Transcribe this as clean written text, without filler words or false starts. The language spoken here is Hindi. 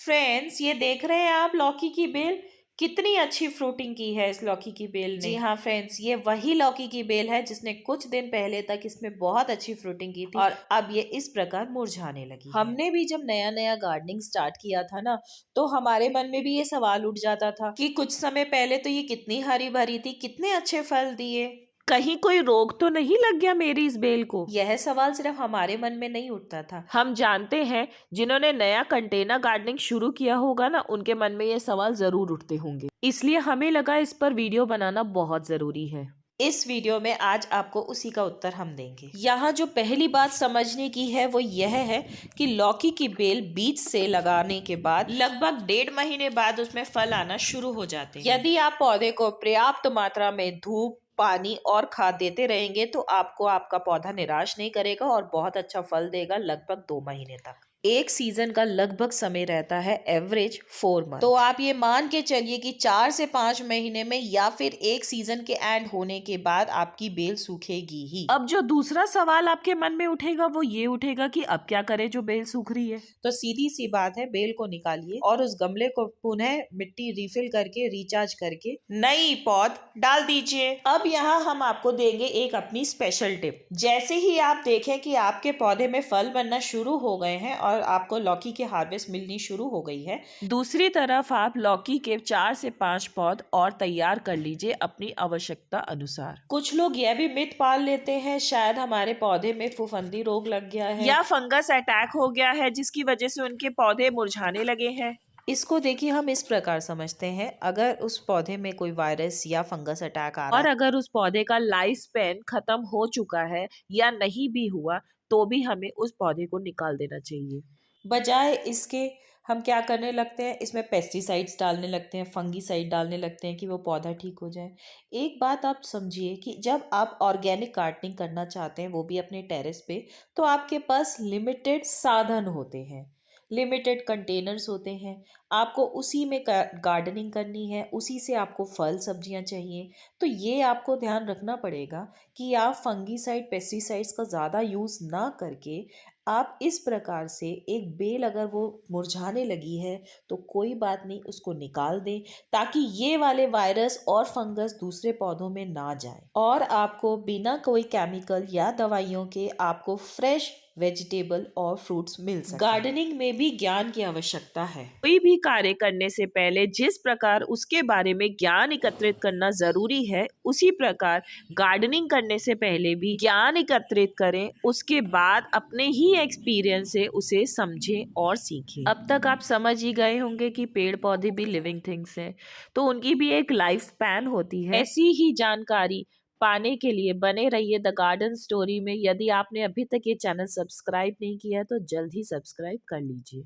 फ्रेंड्स, ये देख रहे हैं आप लौकी की बेल? कितनी अच्छी फ्रूटिंग की है इस लौकी की बेल ने। जी हाँ फ्रेंड्स, ये वही लौकी की बेल है जिसने कुछ दिन पहले तक इसमें बहुत अच्छी फ्रूटिंग की थी और अब ये इस प्रकार मुरझाने लगी है। हमने भी जब नया नया गार्डनिंग स्टार्ट किया था ना, तो हमारे मन में भी ये सवाल उठ जाता था कि कुछ समय पहले तो ये कितनी हरी भरी थी, कितने अच्छे फल दिए, कहीं कोई रोग तो नहीं लग गया मेरी इस बेल को। यह सवाल सिर्फ हमारे मन में नहीं उठता था, हम जानते हैं जिन्होंने नया कंटेनर गार्डनिंग शुरू किया होगा ना, उनके मन में ये सवाल जरूर उठते होंगे। इसलिए हमें लगा इस पर वीडियो बनाना बहुत जरूरी है। इस वीडियो में आज आपको उसी का उत्तर हम देंगे। यहाँ जो पहली बात समझने की है वो यह है कि लौकी की बेल बीज से लगाने के बाद लगभग 1.5 महीने बाद उसमें फल आना शुरू हो जाते हैं। यदि आप पौधे को पर्याप्त मात्रा में धूप, पानी और खाद देते रहेंगे तो आपको आपका पौधा निराश नहीं करेगा और बहुत अच्छा फल देगा लगभग 2 महीने तक। एक सीजन का लगभग समय रहता है एवरेज 4 मंथ। तो आप ये मान के चलिए कि 4 से 5 महीने में या फिर एक सीजन के एंड होने के बाद आपकी बेल सूखेगी ही। अब जो दूसरा सवाल आपके मन में उठेगा वो ये उठेगा कि अब क्या करें जो बेल सूख रही है। तो सीधी सी बात है, बेल को निकालिए और उस गमले को पुनः मिट्टी रिफिल करके रिचार्ज करके नई पौध डाल दीजिए। अब यहाँ हम आपको देंगे एक अपनी स्पेशल टिप। जैसे ही आप देखें कि आपके पौधे में फल बनना शुरू हो गए हैं और आपको लौकी की हार्वेस्ट मिलनी शुरू हो गई है, दूसरी तरफ आप लौकी के 4 से 5 पौध और तैयार कर लीजिए अपनी आवश्यकता अनुसार। कुछ लोग यह भी मिथ पाल लेते हैं शायद हमारे पौधे में फफूंदी रोग लग गया है या फंगस अटैक हो गया है जिसकी वजह से उनके पौधे मुरझाने लगे हैं। इसको देखिए, हम इस प्रकार समझते हैं, अगर उस पौधे में कोई वायरस या फंगस अटैक आ रहा और है अगर उस पौधे का लाइफ स्पैन खत्म हो चुका है या नहीं भी हुआ तो भी हमें उस पौधे को निकाल देना चाहिए। बजाय इसके हम क्या करने लगते हैं, इसमें पेस्टिसाइड्स डालने लगते हैं, फंगीसाइड डालने लगते हैं कि वो पौधा ठीक हो जाए। एक बात आप समझिए कि जब आप ऑर्गेनिक गार्डनिंग करना चाहते हैं, वो भी अपने टेरेस पे, तो आपके पास लिमिटेड साधन होते हैं, लिमिटेड कंटेनर्स होते हैं। आपको उसी में गार्डनिंग करनी है, उसी से आपको फल सब्जियां चाहिए। तो ये आपको ध्यान रखना पड़ेगा कि आप फंगीसाइड, पेस्टिसाइड्स का ज़्यादा यूज़ ना करके आप इस प्रकार से एक बेल अगर वो मुरझाने लगी है तो कोई बात नहीं, उसको निकाल दें ताकि ये वाले वायरस और फंगस दूसरे पौधों में ना जाए और आपको बिना कोई केमिकल या दवाइयों के आपको फ्रेश वेजिटेबल और फ्रूट्स मिल सके। गार्डनिंग में भी ज्ञान की आवश्यकता है। कोई भी कार्य करने से पहले जिस प्रकार उसके बारे में ज्ञान एकत्रित करना जरूरी है, उसी प्रकार गार्डनिंग करने से पहले भी ज्ञान एकत्रित करें। उसके बाद अपने ही एक्सपीरियंस से उसे समझें और सीखें। अब तक आप समझ ही गए होंगे कि पेड़ पौधे भी लिविंग थिंग्स हैं, तो उनकी भी एक लाइफ स्पैन होती है। ऐसी ही जानकारी पाने के लिए बने रहिए द गार्डन स्टोरी में। यदि आपने अभी तक ये चैनल सब्सक्राइब नहीं किया है तो जल्द ही सब्सक्राइब कर लीजिए।